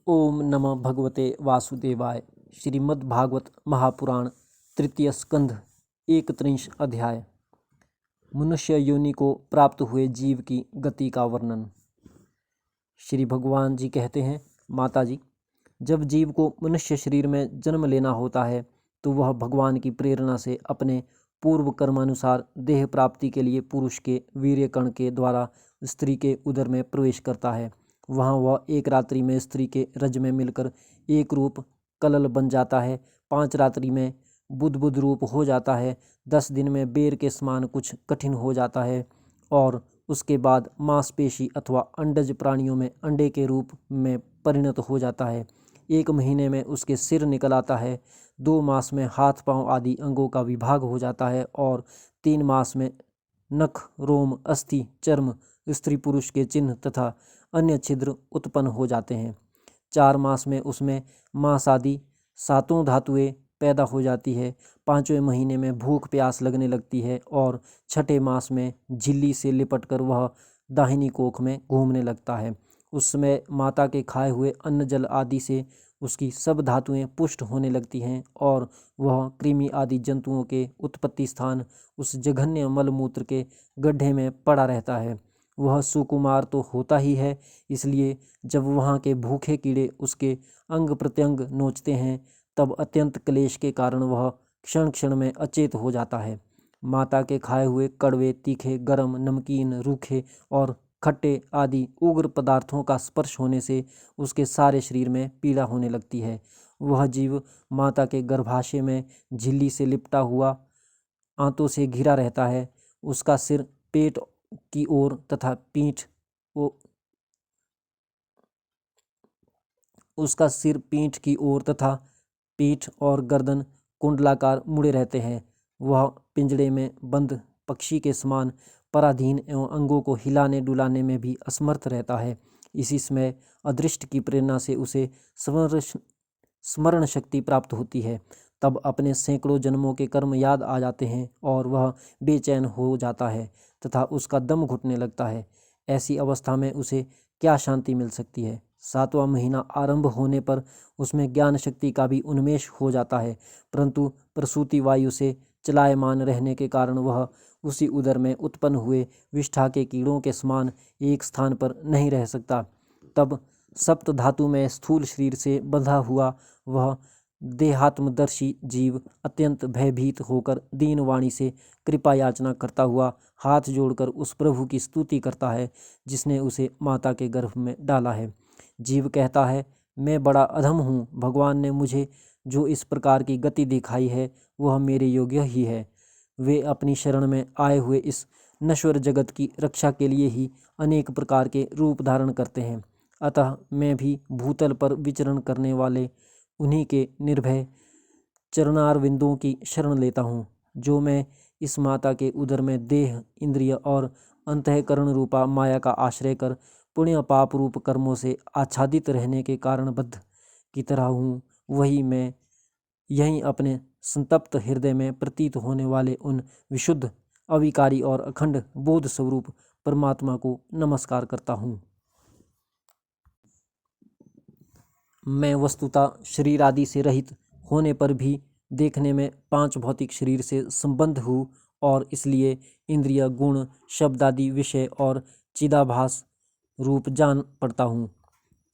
ओम नमः भगवते वासुदेवाय। श्रीमद्भागवत महापुराण तृतीय स्कंध 31 अध्याय। मनुष्य योनि को प्राप्त हुए जीव की गति का वर्णन। श्री भगवान जी कहते हैं, माता जी, जब जीव को मनुष्य शरीर में जन्म लेना होता है तो वह भगवान की प्रेरणा से अपने पूर्व कर्मानुसार देह प्राप्ति के लिए पुरुष के वीर्य कण के द्वारा स्त्री के उदर में प्रवेश करता है। वहाँ वह एक रात्रि में स्त्री के रज में मिलकर एक रूप कलल बन जाता है, 5 रात्रि में बुद्ध रूप हो जाता है, 10 दिन में बेर के समान कुछ कठिन हो जाता है और उसके बाद मांसपेशी अथवा अंडज प्राणियों में अंडे के रूप में परिणत हो जाता है। 1 महीने में उसके सिर निकल आता है, 2 मास में हाथ पांव आदि अंगों का विभाग हो जाता है और 3 मास में नख, रोम, अस्थि, चर्म, स्त्री पुरुष के चिन्ह तथा अन्य छिद्र उत्पन्न हो जाते हैं। 4 मास में उसमें मांस आदि 7 धातुएं पैदा हो जाती है। 5वें महीने में भूख प्यास लगने लगती है और 6ठे मास में झिल्ली से लिपटकर वह दाहिनी कोख में घूमने लगता है। उस समय माता के खाए हुए अन्न जल आदि से उसकी सब धातुएं पुष्ट होने लगती हैं और वह कृमि आदि जंतुओं के उत्पत्ति स्थान उस जघन्य मलमूत्र के गड्ढे में पड़ा रहता है। वह सुकुमार तो होता ही है, इसलिए जब वहाँ के भूखे कीड़े उसके अंग प्रत्यंग नोचते हैं तब अत्यंत क्लेश के कारण वह क्षण क्षण में अचेत हो जाता है। माता के खाए हुए कड़वे, तीखे, गरम, नमकीन, रूखे और खट्टे आदि उग्र पदार्थों का स्पर्श होने से उसके सारे शरीर में पीड़ा होने लगती है। वह जीव माता के गर्भाशय में झिल्ली से लिपटा हुआ आंतों से घिरा रहता है। उसका सिर पेट की ओर तथा पीठ और गर्दन कुंडलाकार मुड़े रहते हैं। वह पिंजड़े में बंद पक्षी के समान पराधीन एवं अंगों को हिलाने डुलाने में भी असमर्थ रहता है। इसी समय अदृष्ट की प्रेरणा से उसे स्मरण शक्ति प्राप्त होती है। तब अपने सैकड़ों जन्मों के कर्म याद आ जाते हैं और वह बेचैन हो जाता है तथा उसका दम घुटने लगता है। ऐसी अवस्था में उसे क्या शांति मिल सकती है। 7वां महीना आरंभ होने पर उसमें ज्ञान शक्ति का भी उन्मेष हो जाता है, परंतु प्रसूति वायु से चलायमान रहने के कारण वह उसी उदर में उत्पन्न हुए विष्ठा के कीड़ों के समान एक स्थान पर नहीं रह सकता। तब सप्त धातु में स्थूल शरीर से बंधा हुआ वह देहात्मदर्शी जीव अत्यंत भयभीत होकर दीन वाणी से कृपा याचना करता हुआ हाथ जोड़कर उस प्रभु की स्तुति करता है जिसने उसे माता के गर्भ में डाला है। जीव कहता है, मैं बड़ा अधम हूँ, भगवान ने मुझे जो इस प्रकार की गति दिखाई है वह मेरे योग्य ही है। वे अपनी शरण में आए हुए इस नश्वर जगत की रक्षा के लिए ही अनेक प्रकार के रूप धारण करते हैं, अतः मैं भी भूतल पर विचरण करने वाले उन्हीं के निर्भय चरणारविंदों की शरण लेता हूँ, जो मैं इस माता के उदर में देह, इंद्रिय और अंतःकरण रूपा माया का आश्रय कर पुण्य पाप रूप कर्मों से आच्छादित रहने के कारणबद्ध की तरह हूँ। वही मैं यहीं अपने संतप्त हृदय में प्रतीत होने वाले उन विशुद्ध, अविकारी और अखंड बोध स्वरूप परमात्मा को नमस्कार करता हूँ। मैं वस्तुतः शरीर आदि से रहित होने पर भी देखने में 5 भौतिक शरीर से संबद्ध हूँ और इसलिए इंद्रिय, गुण, शब्द आदि विषय और चिदाभास रूप जान पड़ता हूँ।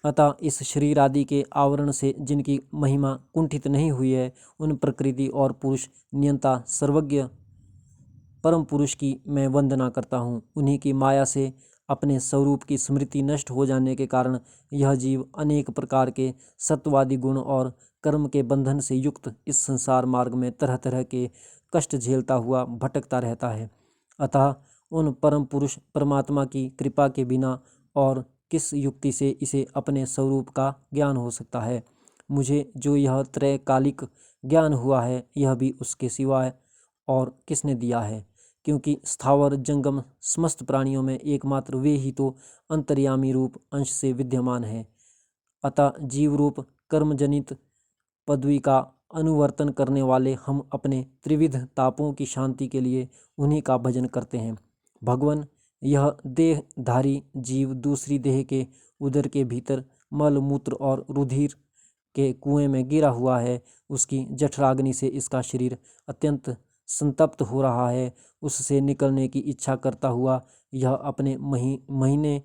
अतः इस शरीर आदि के आवरण से जिनकी महिमा कुंठित नहीं हुई है, उन प्रकृति और पुरुष नियंता सर्वज्ञ परम पुरुष की मैं वंदना करता हूँ। उन्हीं की माया से अपने स्वरूप की स्मृति नष्ट हो जाने के कारण यह जीव अनेक प्रकार के सत्वादि गुण और कर्म के बंधन से युक्त इस संसार मार्ग में तरह तरह के कष्ट झेलता हुआ भटकता रहता है। अतः उन परम पुरुष परमात्मा की कृपा के बिना और किस युक्ति से इसे अपने स्वरूप का ज्ञान हो सकता है। मुझे जो यह त्रैकालिक ज्ञान हुआ है यह भी उसके सिवाय और किसने दिया है, क्योंकि स्थावर जंगम समस्त प्राणियों में एकमात्र वे ही तो अंतर्यामी रूप अंश से विद्यमान है। अतः जीव रूप कर्मजनित पदवी का अनुवर्तन करने वाले हम अपने त्रिविध तापों की शांति के लिए उन्हीं का भजन करते हैं। भगवान, यह देहधारी जीव दूसरी देह के उदर के भीतर मल मूत्र और रुधिर के कुएं में गिरा हुआ है, उसकी जठराग्नि से इसका शरीर अत्यंत संतप्त हो रहा है। उससे निकलने की इच्छा करता हुआ यह अपने महीने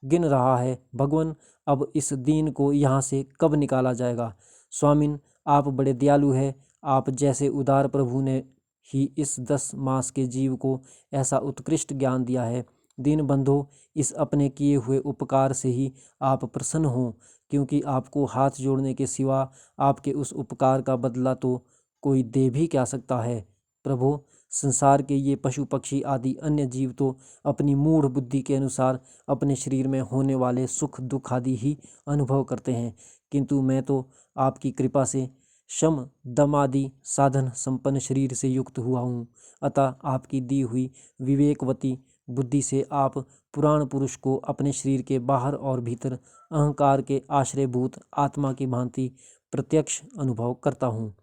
गिन रहा है। भगवान, अब इस दीन को यहाँ से कब निकाला जाएगा? स्वामिन, आप बड़े दयालु हैं। आप जैसे उदार प्रभु ने ही इस 10 मास के जीव को ऐसा उत्कृष्ट ज्ञान दिया है। दीन बंधो, इस अपने किए हुए उपकार से ही आप प्रसन्न हों, क्योंकि आपको हाथ जोड़ने के सिवा आपके उस उपकार का बदला तो कोई दे भी क्या सकता है। प्रभु, संसार के ये पशु पक्षी आदि अन्य जीव तो अपनी मूढ़ बुद्धि के अनुसार अपने शरीर में होने वाले सुख दुख आदि ही अनुभव करते हैं, किंतु मैं तो आपकी कृपा से शम दम आदि साधन संपन्न शरीर से युक्त हुआ हूँ। अतः आपकी दी हुई विवेकवती बुद्धि से आप पुराण पुरुष को अपने शरीर के बाहर और भीतर अहंकार के आश्रयभूत आत्मा की भांति प्रत्यक्ष अनुभव करता हूँ।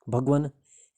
भगवान,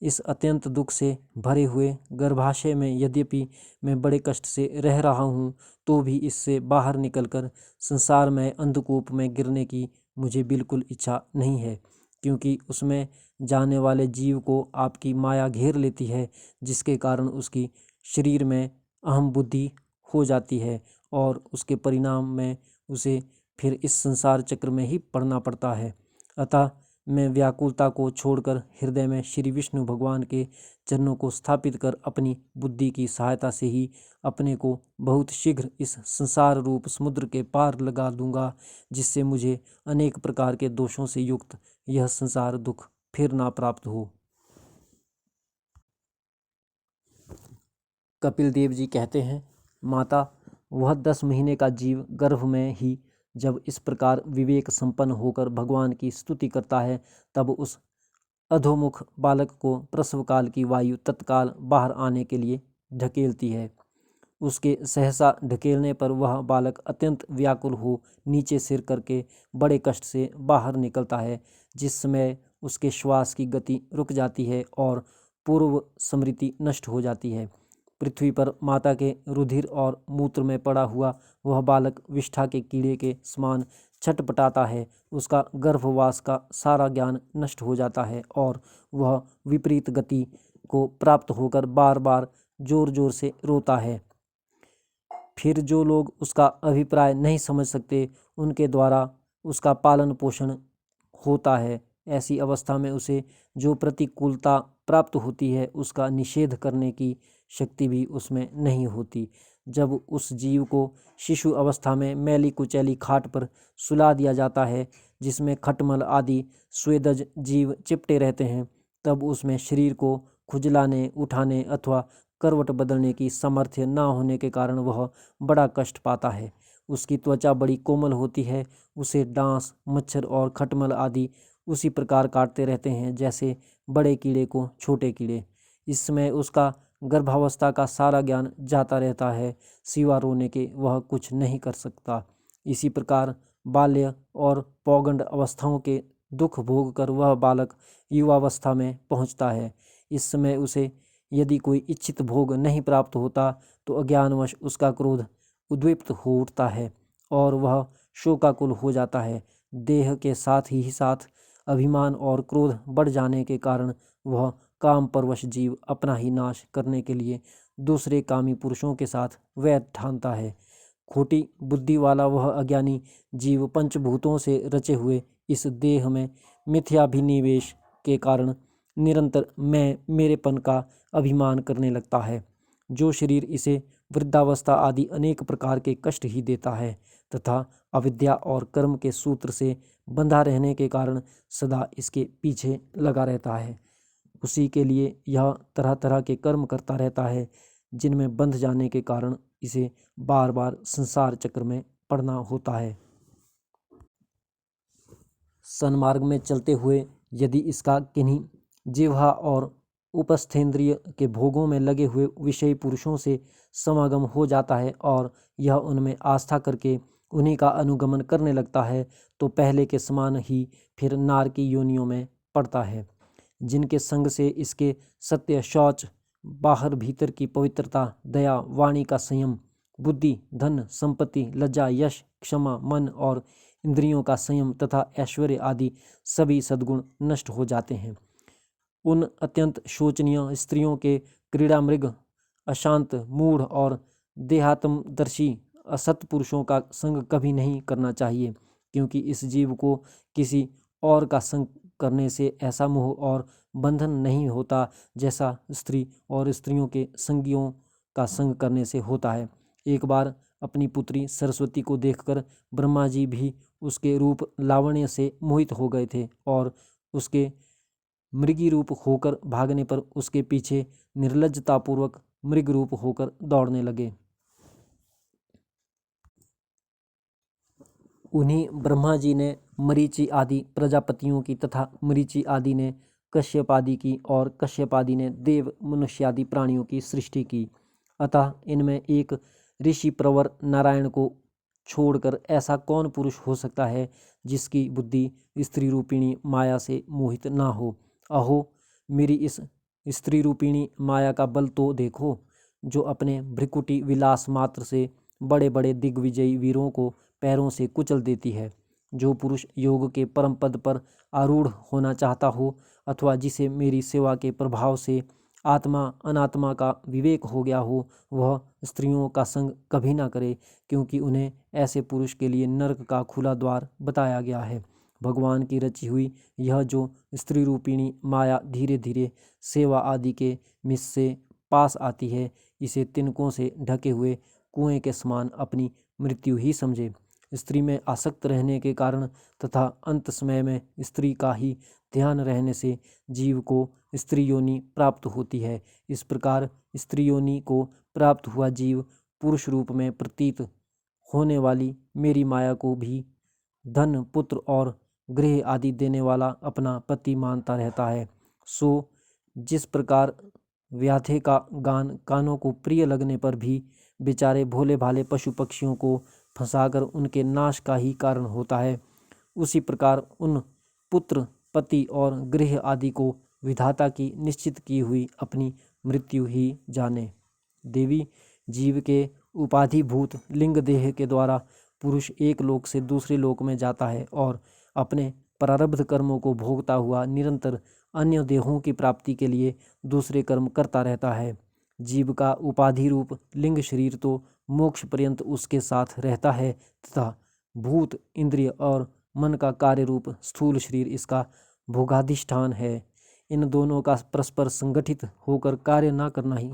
इस अत्यंत दुख से भरे हुए गर्भाशय में यद्यपि मैं बड़े कष्ट से रह रहा हूँ, तो भी इससे बाहर निकलकर संसार में अंधकूप में गिरने की मुझे बिल्कुल इच्छा नहीं है, क्योंकि उसमें जाने वाले जीव को आपकी माया घेर लेती है, जिसके कारण उसकी शरीर में अहम बुद्धि हो जाती है और उसके परिणाम में उसे फिर इस संसार चक्र में ही पड़ना पड़ता है। अतः मैं व्याकुलता को छोड़कर हृदय में श्री विष्णु भगवान के चरणों को स्थापित कर अपनी बुद्धि की सहायता से ही अपने को बहुत शीघ्र इस संसार रूप समुद्र के पार लगा दूंगा, जिससे मुझे अनेक प्रकार के दोषों से युक्त यह संसार दुख फिर ना प्राप्त हो। कपिल देव जी कहते हैं, माता, वह 10 महीने का जीव गर्भ में ही जब इस प्रकार विवेक संपन्न होकर भगवान की स्तुति करता है, तब उस अधोमुख बालक को प्रसव काल की वायु तत्काल बाहर आने के लिए ढकेलती है। उसके सहसा ढकेलने पर वह बालक अत्यंत व्याकुल हो नीचे सिर करके बड़े कष्ट से बाहर निकलता है, जिस समय उसके श्वास की गति रुक जाती है और पूर्व स्मृति नष्ट हो जाती है। पृथ्वी पर माता के रुधिर और मूत्र में पड़ा हुआ वह बालक विष्ठा के कीड़े के समान छटपटाता है। उसका गर्भवास का सारा ज्ञान नष्ट हो जाता है और वह विपरीत गति को प्राप्त होकर बार बार जोर जोर से रोता है। फिर जो लोग उसका अभिप्राय नहीं समझ सकते, उनके द्वारा उसका पालन पोषण होता है। ऐसी अवस्था में उसे जो प्रतिकूलता प्राप्त होती है, उसका निषेध करने की शक्ति भी उसमें नहीं होती। जब उस जीव को शिशु अवस्था में मैली कुचैली खाट पर सुला दिया जाता है, जिसमें खटमल आदि स्वेदज जीव चिपटे रहते हैं, तब उसमें शरीर को खुजलाने, उठाने अथवा करवट बदलने की सामर्थ्य न होने के कारण वह बड़ा कष्ट पाता है। उसकी त्वचा बड़ी कोमल होती है। उसे डांस, मच्छर और खटमल आदि उसी प्रकार काटते रहते हैं जैसे बड़े कीड़े को छोटे कीड़े। इस समय उसका गर्भावस्था का सारा ज्ञान जाता रहता है, सिवा रोने के वह कुछ नहीं कर सकता। इसी प्रकार बाल्य और पौगंड अवस्थाओं के दुख भोग कर वह बालक युवावस्था में पहुंचता है। इस समय उसे यदि कोई इच्छित भोग नहीं प्राप्त होता, तो अज्ञानवश उसका क्रोध उद्दीप्त हो उठता है और वह शोकाकुल हो जाता है। देह के साथ ही साथ अभिमान और क्रोध बढ़ जाने के कारण वह काम परवश जीव अपना ही नाश करने के लिए दूसरे कामी पुरुषों के साथ वैर ठानता है। खोटी बुद्धि वाला वह अज्ञानी जीव पंचभूतों से रचे हुए इस देह में मिथ्याभिनिवेश के कारण निरंतर मैं मेरेपन का अभिमान करने लगता है, जो शरीर इसे वृद्धावस्था आदि अनेक प्रकार के कष्ट ही देता है तथा अविद्या और कर्म के सूत्र से बंधा रहने के कारण सदा इसके पीछे लगा रहता है। उसी के लिए यह तरह तरह के कर्म करता रहता है, जिनमें बंध जाने के कारण इसे बार बार संसार चक्र में पड़ना होता है। सन्मार्ग में चलते हुए यदि इसका किन्हीं जिह्वा और उपस्थेंद्रिय के भोगों में लगे हुए विषयी पुरुषों से समागम हो जाता है और यह उनमें आस्था करके उन्हीं का अनुगमन करने लगता है, तो पहले के समान ही फिर नार की योनियों में पड़ता है। जिनके संग से इसके सत्य, शौच, बाहर भीतर की पवित्रता, दया, वाणी का संयम, बुद्धि, धन, संपत्ति, लज्जा, यश, क्षमा, मन और इंद्रियों का संयम तथा ऐश्वर्य आदि सभी सद्गुण नष्ट हो जाते हैं। उन अत्यंत शोचनीय स्त्रियों के क्रीड़ा मृग, अशांत, मूढ़ और देहात्मदर्शी असत पुरुषों का संग कभी नहीं करना चाहिए, क्योंकि इस जीव को किसी और का संग करने से ऐसा मोह और बंधन नहीं होता जैसा स्त्री और स्त्रियों के संगियों का संग करने से होता है। एक बार अपनी पुत्री सरस्वती को देखकर ब्रह्मा जी भी उसके रूप लावण्य से मोहित हो गए थे और उसके मृगी रूप होकर भागने पर उसके पीछे निर्लज्जतापूर्वक मृग रूप होकर दौड़ने लगे। उन्हीं ब्रह्मा जी ने मरीचि आदि प्रजापतियों की तथा मरीचि आदि ने कश्यप आदि की और कश्यप आदि ने देव मनुष्य आदि प्राणियों की सृष्टि की। अतः इनमें एक ऋषि प्रवर नारायण को छोड़कर ऐसा कौन पुरुष हो सकता है जिसकी बुद्धि स्त्री रूपिणी माया से मोहित ना हो। अहो, मेरी इस स्त्री रूपिणी माया का बल तो देखो, जो अपने भ्रिकुटी विलास मात्र से बड़े बड़े दिग्विजयी वीरों को पैरों से कुचल देती है। जो पुरुष योग के परम पद पर आरूढ़ होना चाहता हो अथवा जिसे मेरी सेवा के प्रभाव से आत्मा अनात्मा का विवेक हो गया हो, वह स्त्रियों का संग कभी ना करे, क्योंकि उन्हें ऐसे पुरुष के लिए नरक का खुला द्वार बताया गया है। भगवान की रची हुई यह जो स्त्री रूपिणी माया धीरे धीरे सेवा आदि के मिस से पास आती है, इसे तिनकों से ढके हुए कुएं के समान अपनी मृत्यु ही समझे। स्त्री में आसक्त रहने के कारण तथा अंत समय में स्त्री का ही ध्यान रहने से जीव को स्त्री योनि प्राप्त होती है। इस प्रकार स्त्री योनि को प्राप्त हुआ जीव पुरुष रूप में प्रतीत होने वाली मेरी माया को भी धन, पुत्र और गृह आदि देने वाला अपना पति मानता रहता है। सो जिस प्रकार व्याधे का गान कानों को प्रिय लगने पर भी बेचारे भोले भाले पशु पक्षियों को फंसाकर उनके नाश का ही कारण होता है, उसी प्रकार उन पुत्र, पति और गृह आदि को विधाता की निश्चित की हुई अपनी मृत्यु ही जाने। देवी, जीव के उपाधिभूत लिंग देह के द्वारा पुरुष एक लोक से दूसरे लोक में जाता है और अपने प्रारब्ध कर्मों को भोगता हुआ निरंतर अन्य देहों की प्राप्ति के लिए दूसरे कर्म करता रहता है। जीव का उपाधि रूप लिंग शरीर तो मोक्ष पर्यंत उसके साथ रहता है तथा भूत, इंद्रिय और मन का कार्य रूप स्थूल शरीर इसका भोगाधिष्ठान है। इन दोनों का परस्पर संगठित होकर कार्य न करना ही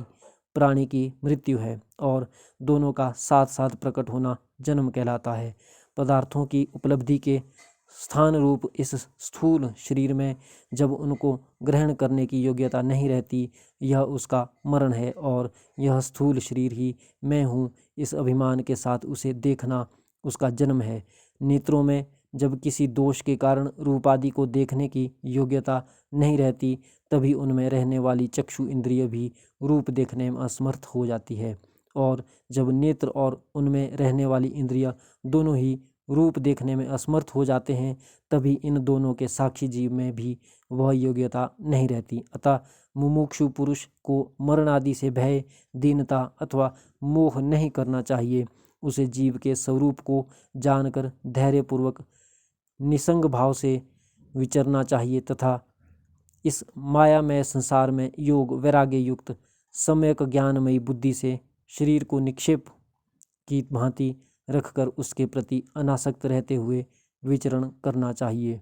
प्राणी की मृत्यु है और दोनों का साथ साथ प्रकट होना जन्म कहलाता है। पदार्थों की उपलब्धि के स्थान रूप इस स्थूल शरीर में जब उनको ग्रहण करने की योग्यता नहीं रहती, यह उसका मरण है और यह स्थूल शरीर ही मैं हूँ, इस अभिमान के साथ उसे देखना उसका जन्म है। नेत्रों में जब किसी दोष के कारण रूपादि को देखने की योग्यता नहीं रहती, तभी उनमें रहने वाली चक्षु इंद्रिय भी रूप देखने में असमर्थ हो जाती है और जब नेत्र और उनमें रहने वाली इंद्रिय दोनों ही रूप देखने में असमर्थ हो जाते हैं, तभी इन दोनों के साक्षी जीव में भी वह योग्यता नहीं रहती। अतः मुमुक्षु पुरुष को मरण आदि से भय, दीनता अथवा मोह नहीं करना चाहिए। उसे जीव के स्वरूप को जानकर धैर्यपूर्वक निसंग भाव से विचरना चाहिए तथा इस मायामय संसार में योग वैराग्य युक्त सम्यक ज्ञानमयी बुद्धि से शरीर को निक्षेप की भांति रखकर उसके प्रति अनासक्त रहते हुए विचरण करना चाहिए।